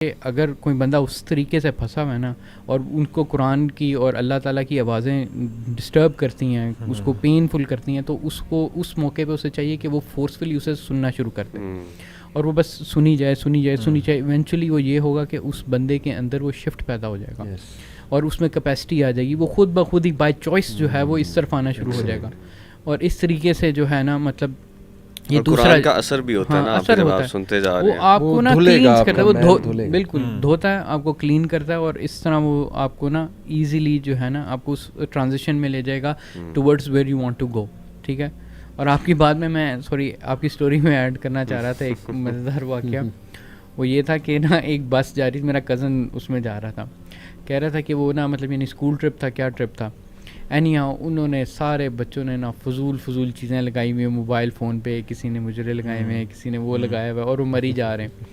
کہ اگر کوئی بندہ اس طریقے سے پھنسا ہوا ہے نا اور ان کو قرآن کی اور اللہ تعالیٰ کی آوازیں ڈسٹرب کرتی ہیں, اس کو پینفل کرتی ہیں, تو اس کو اس موقع پہ اسے چاہیے کہ وہ فورسفلی اسے سننا شروع کر دے اور وہ بس سنی جائے ایونچولی وہ یہ ہوگا کہ اس بندے کے اندر وہ شفٹ پیدا ہو جائے گا اور اس میں کیپیسٹی آ جائے گی, وہ خود بخود ہی بائی چوائس جو ہے وہ اس طرف آنا شروع ہو جائے گا. اور اس طریقے سے جو ہے نا مطلب یہ دوسرا کا اثر بھی ہوتا ہے نا, اثر ہوتا ہے, سنتے جا رہے ہیں, وہ آپ کو نا کلینز کرتا ہے, وہ بالکل دھوتا ہے, آپ کو کلین کرتا ہے اور اس طرح وہ آپ کو نا ایزیلی جو ہے نا آپ کو اس ٹرانزیشن میں لے جائے گا towards where you want to go. ٹھیک ہے. اور آپ کی بات میں سوری آپ کی اسٹوری میں ایڈ کرنا چاہ رہا تھا ایک مزیدار واقعہ. وہ یہ تھا کہ نا ایک بس جا رہی تھی, میرا کزن اس میں جا رہا تھا, کہہ رہا تھا کہ وہ نا مطلب یعنی اسکول ٹرپ تھا, کیا ٹرپ تھا, اینی ہاؤ انہوں نے سارے بچوں نے نا فضول چیزیں لگائی ہوئی ہیں موبائل فون پہ, کسی نے مجرے لگائے ہوئے ہیں, کسی نے وہ لگایا ہوا ہے, اور وہ مری جا رہے ہیں.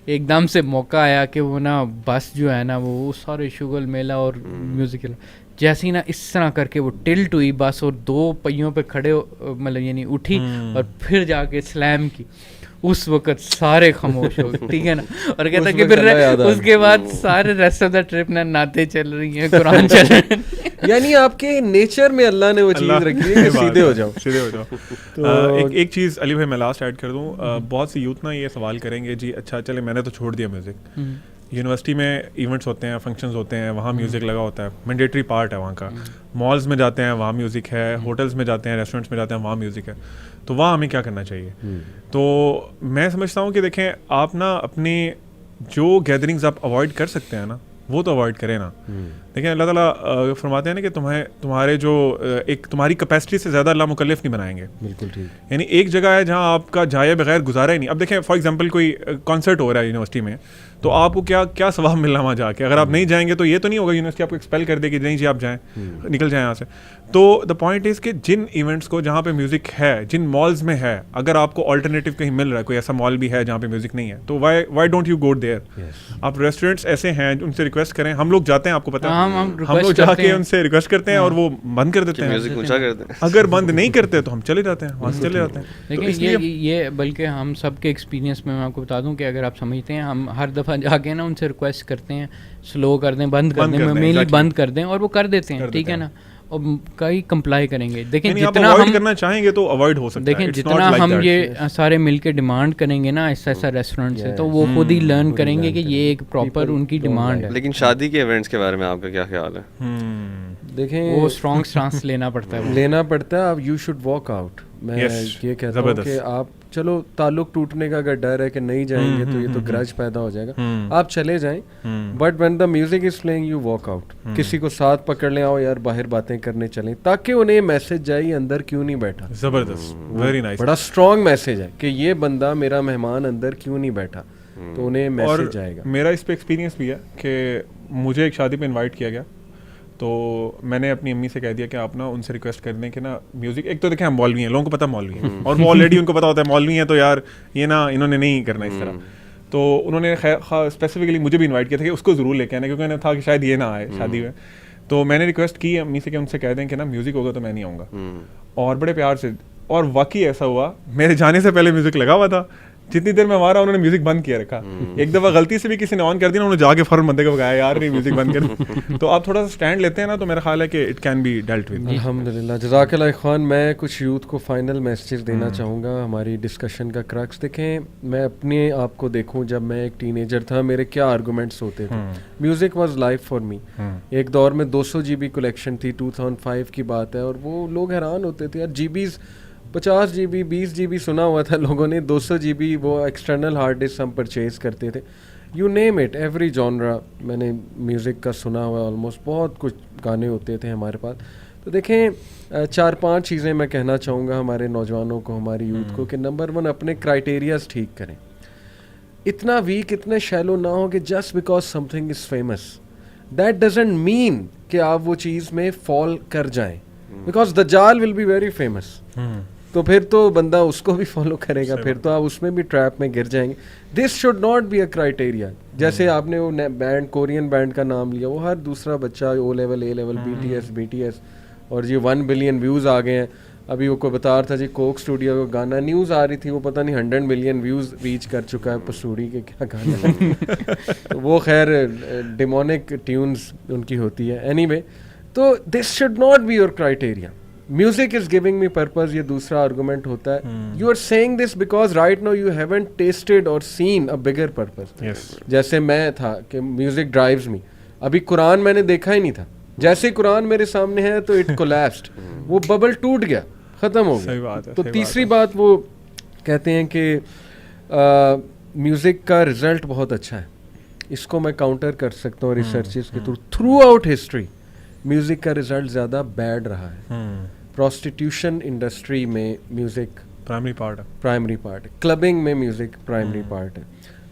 ایک دم سے موقع آیا کہ وہ نا بس جو ہے نا وہ سارے شغل میلہ اور میوزیکل جیسی نا اس طرح کر کے وہ ٹلٹ ہوئی بس اور دو پہیوں پہ کھڑے مطلب یعنی اٹھی اور پھر جا کے سلام کی. اس وقت سارے خاموش ہو گئے. ٹھیک ہے نا. اور کہتا کہ پھر اس کے بعد سارے ریسٹ آف دا ٹرپ نا نعتیں چل رہی ہیں, قرآن چل رہے ہیں. یعنی آپ کے نیچر میں اللہ نے وہ چیز رکھی ہے کہ سیدھے ہو جاؤ. ایک چیز علی بھائی میں لاسٹ ایڈ کر دوں, بہت سی یوتھ نا یہ سوال کریں گے جی اچھا چلے میں نے تو چھوڑ دیا میوزک, یونیورسٹی میں ایونٹس ہوتے ہیں, فنکشنز ہوتے ہیں, وہاں میوزک لگا ہوتا ہے, مینڈیٹری پارٹ ہے وہاں کا. مالز میں جاتے ہیں وہاں میوزک ہے, ہوٹلز میں جاتے ہیں, ریسٹورینٹس میں جاتے ہیں وہاں میوزک ہے, تو وہاں ہمیں کیا کرنا چاہیے؟ تو میں سمجھتا ہوں کہ دیکھیں آپ نا اپنی جو گیدرنگز آپ اوائڈ کر سکتے ہیں نا وہ تو اوائڈ کریں نا. دیکھیں اللہ تعالیٰ فرماتے ہیں نا کہ تمہارے جو ایک تمہاری کیپیسٹی سے زیادہ اللہ مکلف نہیں بنائیں گے. بالکل ٹھیک. یعنی ایک جگہ ہے جہاں آپ کا جائے بغیر گزارا ہی نہیں. اب دیکھیں فار ایگزامپل کوئی کانسرٹ ہو رہا ہے یونیورسٹی میں, تو آپ کو کیا ثواب ملنا وہاں جا کے؟ اگر آپ نہیں جائیں گے تو یہ تو نہیں ہوگا یونیورسٹی آپ کو ایکسپیل کر دے کہ نہیں جی آپ جائیں, نکل جائیں یہاں سے. تو دا پوائنٹ از کہ جن ایونٹس کو جہاں پہ میوزک ہے, جن مالز میں ہے, اگر آپ کو آلٹرنیٹیو کہیں مل رہا ہے, کوئی ایسا مال بھی ہے جہاں پہ میوزک نہیں ہے, تو why don't you go there. آپ ریسٹورینٹس ایسے ہیں ان سے ریکویسٹ کریں. ہم لوگ جاتے ہیں, آپ کو پتا ہے ہم لوگ جا کے ان سے ریکویسٹ کرتے ہیں اور وہ بند کر دیتے ہیں. اگر بند نہیں کرتے تو ہم چلے جاتے ہیں, وہاں سے چلے جاتے ہیں. لیکن یہ بلکہ ہم سب کے ایکسپیرینس میں آپ کو بتا دوں کہ اگر آپ سمجھتے ہیں, ہم ہر دفعہ جا کے نا ان سے ریکویسٹ کرتے ہیں سلو کر دیں, بند کر دیں, مینلی بند کر دیں, اور وہ کر دیتے ہیں. ٹھیک ہے نا. اور کئی کمپلائی کریں گے. دیکھیں جتنا ہم کرنا چاہیں گے تو اوائڈ ہو سکتا ہے. دیکھیں جتنا ہم یہ سارے مل کے ڈیمانڈ کریں گے نا ایسا ریسٹورینٹ سے, تو وہ خود ہی لرن کریں گے کہ یہ ایک پراپر ان کی ڈیمانڈ ہے. لیکن شادی کے ایونٹس کے بارے میں آپ کا کیا خیال ہے؟ دیکھیں وہ اسٹرانگ سٹانس لینا پڑتا ہے. اب یو شوڈ واک آؤٹ. میں یہ کہتا ہوں کہ آپ چلو تعلق ٹوٹنے کا اگر ڈر ہے کہ نہیں جائیں گے تو یہ تو گرج پیدا ہو جائے گا, آپ چلے جائیں, but when the music is playing you walk out. کسی کو ساتھ پکڑ لیں, آؤ یار باہر باتیں کرنے چلیں, تاکہ انہیں میسج جائے یہ اندر کیوں نہیں بیٹھا. زبردست, ویری نائس. بڑا اسٹرانگ میسج ہے کہ یہ بندہ میرا مہمان اندر کیوں نہیں بیٹھا, تو انہیں میسج جائے گا. میرا اس پہ ایکسپیرینس بھی ہے کہ مجھے ایک شادی پہ انوائٹ کیا گیا, تو میں نے اپنی امی سے کہہ دیا کہ آپ نا ان سے ریکویسٹ کر دیں کہ نا میوزک, ایک تو دیکھیں ہم مولوی ہیں, لوگوں کو پتا مولوی ہیں, اور وہ آلریڈی ان کو پتا ہوتا ہے مولوی ہیں, تو یار یہ نا انہوں نے نہیں کرنا اس طرح. تو انہوں نے اسپیسیفکلی مجھے بھی انوائٹ کیا تھا کہ اس کو ضرور لے کے آنا, کیونکہ انہیں تھا کہ شاید یہ نہ آئے شادی میں. تو میں نے ریکویسٹ کی امی سے کہ ان سے کہہ دیں کہ نا میوزک ہوگا تو میں نہیں آؤں گا, اور بڑے پیار سے. اور واقعی ایسا ہوا, میرے جانے سے پہلے میوزک لگا ہوا تھا, جتنی دیر میں ہمارا انہوں نے میوزک بند کیا رکھا. ایک دفعہ غلطی سے بھی کسی نے آن کر دیا نا, انہوں نے جا کے فوراً بندے کو بتایا یار نہیں میوزک بند کر. تو آپ تھوڑا سا اسٹینڈ لیتے ہیں نا, تو میرا خیال ہے کہ it can be dealt with. الحمدللہ, جزاک اللہ اخوان. میں کچھ یوتھ کو فائنل میسیج دینا چاہوں گا, ہماری ڈسکشن کا کرکس. دیکھیں میں اپنے آپ کو دیکھوں, جب میں ایک ٹین ایجر تھا میرے کیا آرگومنٹس ہوتے تھے. Music was life for me. ایک دور میں 200 GB کلیکشن تھی, 2005 کی بات ہے, اور وہ لوگ حیران ہوتے تھے یار GBs 50 GB 20 GB سنا ہوا تھا لوگوں نے, 200 GB وہ ایکسٹرنل ہارڈ ڈسک ہم پرچیز کرتے تھے. یو نیم اٹ, ایوری جانرا میں نے میوزک کا سنا ہوا, آلموسٹ بہت کچھ گانے ہوتے تھے ہمارے پاس. تو دیکھیں 4-5 چیزیں میں کہنا چاہوں گا ہمارے نوجوانوں کو, ہماری یوتھ کو, کہ نمبر 1 اپنے کرائٹیریاز ٹھیک کریں. اتنا ویک, اتنے شیلو نہ ہو کہ just because some thing is famous that doesn't mean کہ آپ وہ چیز میں فال کر جائیں, بیکاز دجال ول بی ویری فیمس. تو پھر تو بندہ اس کو بھی فالو کرے گا, پھر تو آپ اس میں بھی ٹریپ میں گر جائیں گے. This should not be a criteria. جیسے آپ نے وہ بینڈ, کورین بینڈ کا نام لیا, وہ ہر دوسرا بچہ او لیول, اے لیول, BTS, اور یہ 1 بلین ویوز آ گئے ہیں, ابھی وہ کو بتا رہا تھا جی کوک اسٹوڈیو کا گانا نیوز آ رہی تھی, وہ پتہ نہیں 100 ملین ویوز ریچ کر چکا ہے پسوڑی کے کیا گانا تو وہ خیر ڈیمونک ٹیونز ان کی ہوتی ہے. اینی وے تو this should not be your criteria. Music is giving me purpose, یہ دوسرا آرگومنٹ ہوتا ہے. You are seeing this because right now you haven't tested or seen a bigger purpose. جیسے میں تھا کہ میوزک ڈرائیوز می, ابھی قرآن میں نے دیکھا ہی نہیں تھا, جیسے قرآن میرے سامنے ہے تو اٹ کولیپسڈ, وہ ببل ٹوٹ گیا, ختم ہو گیا. تو تیسری بات وہ کہتے ہیں کہ میوزک کا رزلٹ بہت اچھا ہے, اس کو میں کاؤنٹر کر سکتا ہوں ریسرچز کے تھرو آؤٹ ہسٹری میوزک کا رزلٹ زیادہ بیڈ رہا ہے. پروسٹیٹیوشن انڈسٹری میں میوزک پرائمری پارٹ ہے, کلبنگ میں میوزک پرائمری پارٹ ہے,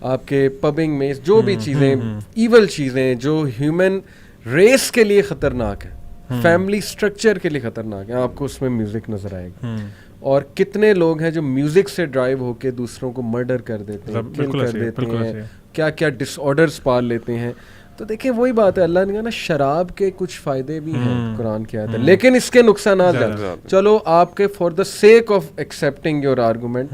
آپ کے پبنگ میں جو بھی چیزیں ایول چیزیں جو ہیومن ریس کے لیے خطرناک ہے, فیملی اسٹرکچر کے لیے خطرناک ہے, آپ کو اس میں میوزک نظر آئے گا. اور کتنے لوگ ہیں جو میوزک سے ڈرائیو ہو کے دوسروں کو مرڈر کر دیتے ہیں, کل کر دیتے ہیں, کیا کیا ڈس آرڈرز پال لیتے ہیں. تو دیکھیں وہی بات ہے, اللہ نے کہا نا شراب کے کچھ فائدے بھی ہیں قرآن کی آیت ہے, لیکن اس کے نقصانات زیادہ. چلو آپ کے for the sake of accepting your argument,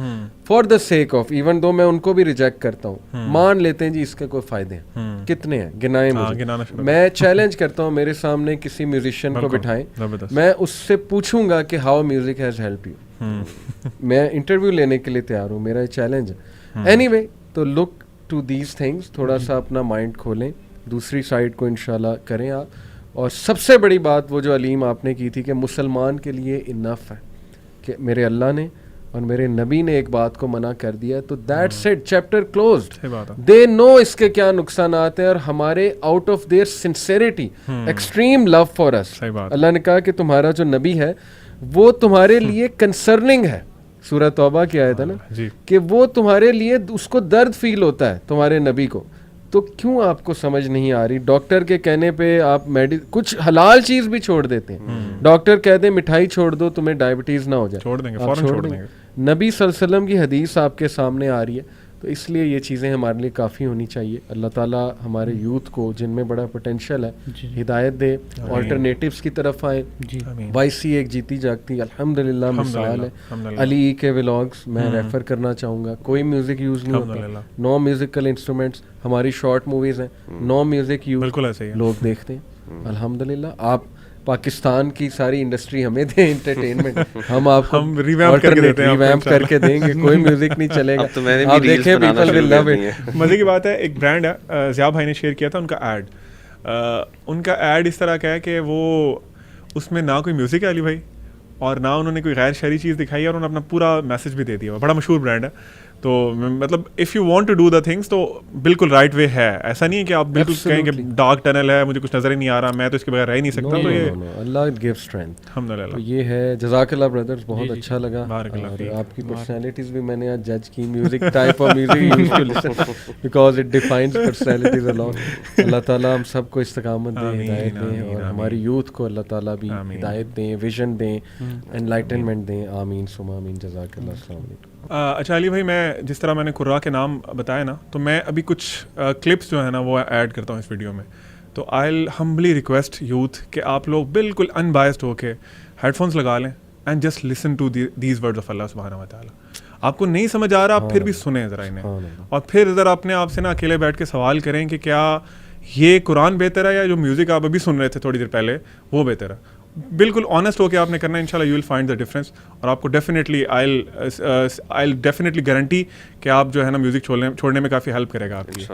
for the sake of even though میں ان کو بھی ریجیکٹ کرتا ہوں, مان لیتے ہیں جی اس کے کوئی فائدے ہیں, کتنے ہیں گنائیں مجھے. میں چیلنج کرتا ہوں میرے سامنے کسی میوزیشین کو بٹھائیں, میں اس سے پوچھوں گا کہ how music has help you. میں انٹرویو لینے کے لیے تیار ہوں, میرا چیلنج ہے. اینی وے تو لک ٹو دیز تھنگس, تھوڑا سا اپنا مائنڈ کھولیں, دوسری سائڈ کو انشاءاللہ کریں آپ. اور سب سے بڑی بات وہ جو علیم آپ نے کی تھی کہ مسلمان کے لیے انف ہے کہ میرے اللہ نے اور میرے نبی نے ایک بات کو منع کر دیا تو that's it, chapter closed. They know اس کے کیا نقصانات ہیں, اور ہمارے out of their sincerity extreme love for us, اللہ نے کہا کہ تمہارا جو نبی ہے وہ تمہارے لیے کنسرننگ ہے. سورہ توبہ کی آیت ہے نا کہ وہ تمہارے لیے اس کو درد فیل ہوتا ہے تمہارے نبی کو. تو کیوں آپ کو سمجھ نہیں آ رہی؟ ڈاکٹر کے کہنے پہ آپ کچھ حلال چیز بھی چھوڑ دیتے ہیں. ڈاکٹر کہتے ہیں مٹھائی چھوڑ دو تمہیں ڈائبٹیز نہ ہو جائے, چھوڑ دیں گے, آپ چھوڑ دیں گے. نبی صلی اللہ علیہ وسلم کی حدیث آپ کے سامنے آ رہی ہے, تو اس لیے یہ چیزیں ہمارے لیے کافی ہونی چاہیے. اللہ تعالیٰ ہمارے یوتھ کو جن میں بڑا پوٹینشیل ہے ہدایت دے, آلٹرنیٹیوز کی طرف آئیں. وائی سی ایک جیتی جاگتی الحمدللہ مثال ہے. علی کے ولاگس میں ریفر کرنا چاہوں گا, کوئی میوزک یوز نہیں ہوتا, نو میوزیکل انسٹرومنٹس. ہماری شارٹ موویز ہیں نو میوزک یوز, لوگ دیکھتے ہیں الحمدللہ. آپ پاکستان کی ساری انڈسٹری ہمیں دیں انٹرٹینمنٹ, ہم آپ کو ریویمپ کر کے دیں گے, کوئی میوزک نہیں چلے گا. آپ دیکھیں پیپل ول لو اٹ. مزے کی بات ہے, ایک برانڈ ہے ضیاء بھائی نے شیئر کیا تھا ان کا ایڈ اس طرح کا ہے کہ وہ اس میں نہ کوئی میوزک ہے علی بھائی, اور نہ انہوں نے کوئی غیر شہری چیز دکھائی ہے, اور انہوں نے اپنا پورا میسج بھی دے دیا. بڑا مشہور برانڈ ہے. تو مطلب if you want to do the things تو بالکل رائٹ وے ہے. ایسا نہیں ہے کہ آپ بالکل کہیں کہ ڈارک ٹنل ہے, مجھے کچھ نظر ہی نہیں آ رہا, میں تو اس کے بغیر رہ ہی نہیں سکتا. تو یہ اللہ گیو اسٹرینتھ الحمدللہ. یہ ہے. جزاک اللہ بردرز, بہت اچھا لگا. اور آپ کی پرسنالٹیز بھی میں نے آج جج کی, music type of music use to listen because it defines personalities a lot. اللہ تعالیٰ ہم سب کو استقامت دیں, ہدایت دیں, اور ہماری یوتھ کو اللہ تعالیٰ بھی ہدایت دیں, ویژن دیں, انلائٹنمنٹ دیں. آمین ثم آمین. جزاک اللہ. السلام علیکم. اچھا علی بھائی, میں جس طرح میں نے قراء کے نام بتایا نا, تو میں ابھی کچھ کلپس جو ہے نا وہ ایڈ کرتا ہوں اس ویڈیو میں. تو آئی ول ہمبلی ریکویسٹ یوتھ کہ آپ لوگ بالکل ان بائسڈ ہو کے ہیڈ فونس لگا لیں and just listen to these words of اللہ سبحانہ و تعالیٰ. آپ کو نہیں سمجھ آ رہا, آپ پھر بھی سنیں ذرا انہیں, اور پھر ذرا اپنے آپ سے نا اکیلے بیٹھ کے سوال کریں کہ کیا یہ قرآن بہتر ہے یا جو میوزک آپ ابھی سن رہے تھے تھوڑی دیر پہلے وہ بہتر ہے. بالکل آنیسٹ ہو کے آپ نے کرنا ہے, انشاءاللہ you will find the difference. اور آپ کو definitely I will definitely guarantee کہ آپ جو ہے نا میوزک چھوڑنے میں کافی ہیلپ کرے گا آپ کی.